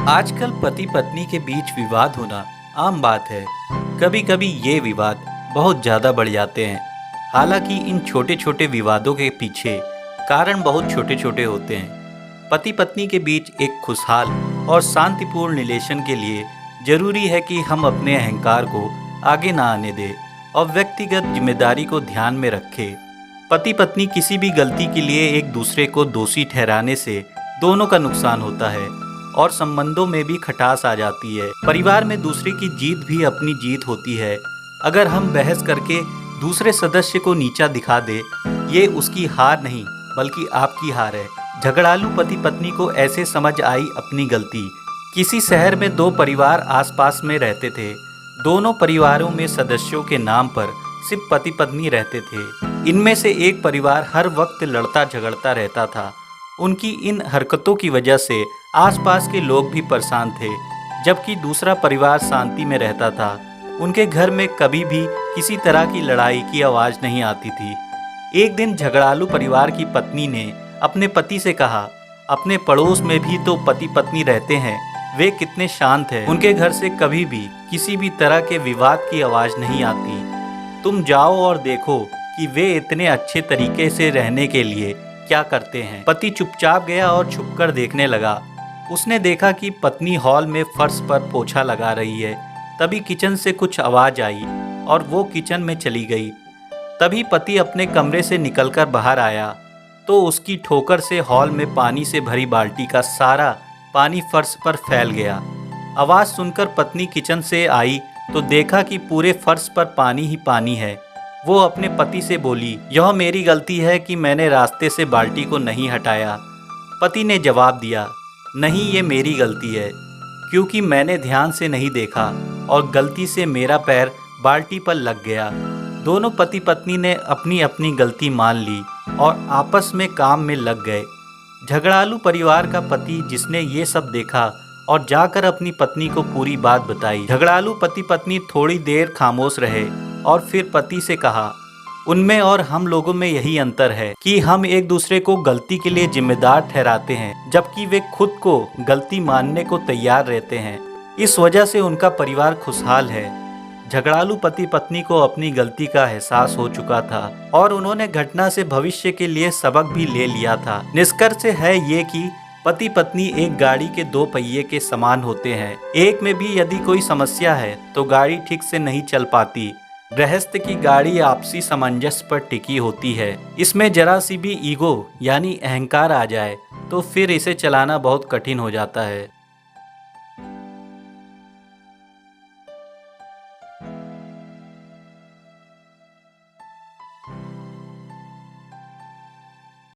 आजकल पति पत्नी के बीच विवाद होना आम बात है। कभी कभी ये विवाद बहुत ज़्यादा बढ़ जाते हैं। हालांकि इन छोटे छोटे विवादों के पीछे कारण बहुत छोटे छोटे होते हैं। पति पत्नी के बीच एक खुशहाल और शांतिपूर्ण रिलेशन के लिए ज़रूरी है कि हम अपने अहंकार को आगे ना आने दें और व्यक्तिगत जिम्मेदारी को ध्यान में रखें। पति पत्नी किसी भी गलती के लिए एक दूसरे को दोषी ठहराने से दोनों का नुकसान होता है और संबंधों में भी खटास आ जाती है। परिवार में दूसरे की जीत भी अपनी जीत होती है। अगर हम बहस करके दूसरे सदस्य को नीचा दिखा दे, ये उसकी हार नहीं बल्कि आपकी हार है। झगड़ालू पति पत्नी को ऐसे समझ आई अपनी गलती। किसी शहर में दो परिवार आसपास में रहते थे। दोनों परिवारों में सदस्यों के नाम पर सिर्फ पति पत्नी रहते थे। इनमें से एक परिवार हर वक्त लड़ता झगड़ता रहता था। उनकी इन हरकतों की वजह से आसपास के लोग भी परेशान थे, जबकि दूसरा परिवार शांति में रहता था। उनके घर में कभी भी किसी तरह की लड़ाई की आवाज़ नहीं आती थी। एक दिन झगड़ालू परिवार की पत्नी ने अपने पति से कहा, अपने पड़ोस में भी तो पति पत्नी रहते हैं, वे कितने शांत हैं। उनके घर से कभी भी किसी भी तरह के विवाद की आवाज़ नहीं आती। तुम जाओ और देखो कि वे इतने अच्छे तरीके से रहने के लिए क्या करते हैं। पति चुपचाप गया और छुपकर देखने लगा। उसने देखा कि पत्नी हॉल में फर्श पर पोछा लगा रही है। तभी किचन से कुछ आवाज़ आई और वो किचन में चली गई। तभी पति अपने कमरे से निकलकर बाहर आया तो उसकी ठोकर से हॉल में पानी से भरी बाल्टी का सारा पानी फर्श पर फैल गया। आवाज़ सुनकर पत्नी किचन से आई तो देखा कि पूरे फर्श पर पानी ही पानी है। वो अपने पति से बोली, यह मेरी गलती है कि मैंने रास्ते से बाल्टी को नहीं हटाया। पति ने जवाब दिया, नहीं, ये मेरी गलती है क्योंकि मैंने ध्यान से नहीं देखा और गलती से मेरा पैर बाल्टी पर लग गया। दोनों पति पत्नी ने अपनी अपनी गलती मान ली और आपस में काम में लग गए। झगड़ालू परिवार का पति जिसने ये सब देखा और जाकर अपनी पत्नी को पूरी बात बताई। झगड़ालू पति पत्नी थोड़ी देर खामोश रहे और फिर पति से कहा, उनमें और हम लोगों में यही अंतर है कि हम एक दूसरे को गलती के लिए जिम्मेदार ठहराते हैं, जबकि वे खुद को गलती मानने को तैयार रहते हैं। इस वजह से उनका परिवार खुशहाल है। झगड़ालू पति पत्नी को अपनी गलती का एहसास हो चुका था और उन्होंने घटना से भविष्य के लिए सबक भी ले लिया था। निष्कर्ष है ये कि पति पत्नी एक गाड़ी के दो पहिए के समान होते हैं। एक में भी यदि कोई समस्या है तो गाड़ी ठीक से नहीं चल पाती। गृहस्थ की गाड़ी आपसी सामंजस्य पर टिकी होती है। इसमें जरा सी भी ईगो यानी अहंकार आ जाए तो फिर इसे चलाना बहुत कठिन हो जाता है।